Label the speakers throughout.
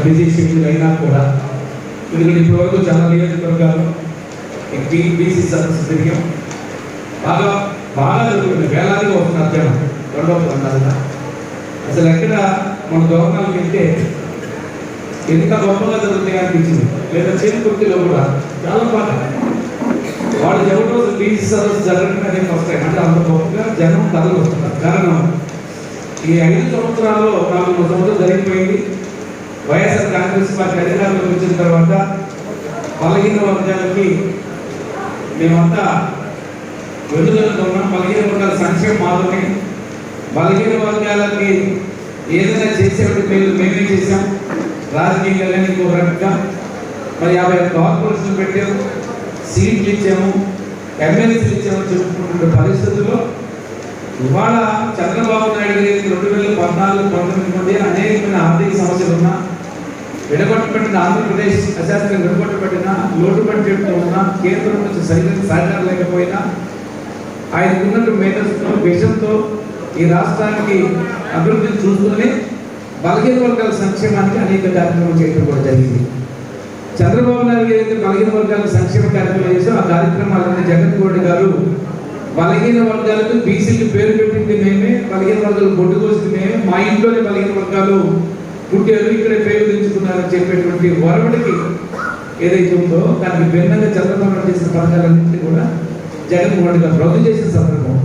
Speaker 1: Busy schedule అయినా కూడా, ఎందుకంటే ఇప్పటి వరకు చాలా నియోజకవర్గాలు బీసీ సదస్సు తిరిగాం. బాగా బాగా జరుగుతుంది, వేలాదిగా వస్తున్నారు జనం. రెండవ అసలు ఎక్కడ మన గవర్నర్కి వెళ్తే ఎంత గొప్పగా జరుగుతాయి అనిపించింది. లేదా చేరుకుర్తిలో కూడా చాలా బాగా వాళ్ళు ఎవరో బీసీ సదస్సు జరగడం అదే ఫస్ట్ టైం. అంటే అంత గొప్పగా జనం తరలి వస్తున్నారు. కారణం ఈ 5 సంవత్సరాల్లో 4 సంవత్సరాలు జరిగిపోయింది. వైఎస్ఆర్ కాంగ్రెస్ పార్టీ అధికారంలోకి వచ్చిన తర్వాత బలహీన వర్గాలకి మేమంతా వెనుదలుగా ఉన్నాం. బలహీన వర్గాల సంక్షేమ మాత్రమే, బలహీన వర్గాలకి ఏదైనా చేసేవాటి మేమే చేసాం. రాజకీయంగా కానీ ఇంకో రకంగా మరి 50 కార్పొరేషన్లు పెట్టాము, సీట్లు ఇచ్చాము, ఎమ్మెల్సీలు ఇచ్చాము చెప్పుకుంటున్న పరిస్థితుల్లో ఇవాళ చంద్రబాబు నాయుడు గారి 2014-19 మధ్య అనేకమైన ఆర్థిక సమస్యలు ఉన్నా, విడగొట్టబడిన ఆంధ్రప్రదేశ్ అశాస్త్రంగా విడగొట్టబడిన లోటు బడ్జెట్తో ఉన్న, కేంద్రం నుంచి సరైన సహకారం లేకపోయినా ఆయనకున్నట్టు మేధస్సుతో విజన్తో ఈ రాష్ట్రానికి అభివృద్ధిని చూస్తూనే బలహీన వర్గాల సంక్షేమానికి అనేక కార్యక్రమాలు చేయడం కూడా జరిగింది. చంద్రబాబు నాయుడు గారు అయితే బలహీన వర్గాల సంక్షేమ కార్యక్రమాలు చేశారు. ఆ కార్యక్రమాలన్నీ జగన్మోహన్ రెడ్డి గారు బలహీన వర్గాలకు బీసీకి పేరు పెట్టింది మేమే, బలహీన వర్గాలు బొడ్డు కోసింది మేమే, మా ఇంట్లోనే బలహీన వర్గాలు పుట్టారు, ఇక్కడే పేరు తెచ్చుకున్నారని చెప్పేటువంటి వరవడికి ఏదైతే ఉందో దానికి భిన్నంగా చంద్రబాబు నాయుడు చేసిన పథకాలన్నింటినీ కూడా జగన్మోహన్ రెడ్డి గారు రద్దు చేసిన సందర్భం.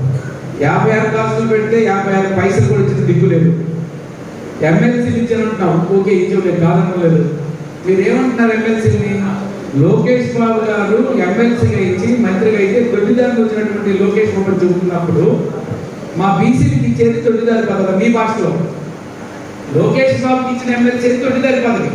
Speaker 1: 56 కాసులు పెడితే 56 పైసలు కూడా ఇచ్చిన దిక్కు లేదు. ఎమ్మెల్సీలు ఇచ్చారంటున్నాం, ఓకే ఇచ్చే కారణం లేదు. మీరు ఏమంటున్నారు? ఎమ్మెల్సీని లోకేష్ బాబు గారు ఎమ్మెల్సీగా ఇచ్చి మంత్రిగా అయితే తొలిదారికి వచ్చినటువంటి లోకేష్ బాబు చూపుతున్నప్పుడు మా బీసీకి ఇచ్చేది తొలిదారి పదవి. మీ భాషలో లోకేష్ బాబుకి ఇచ్చిన ఎమ్మెల్సీ తొలిదారి పదవి.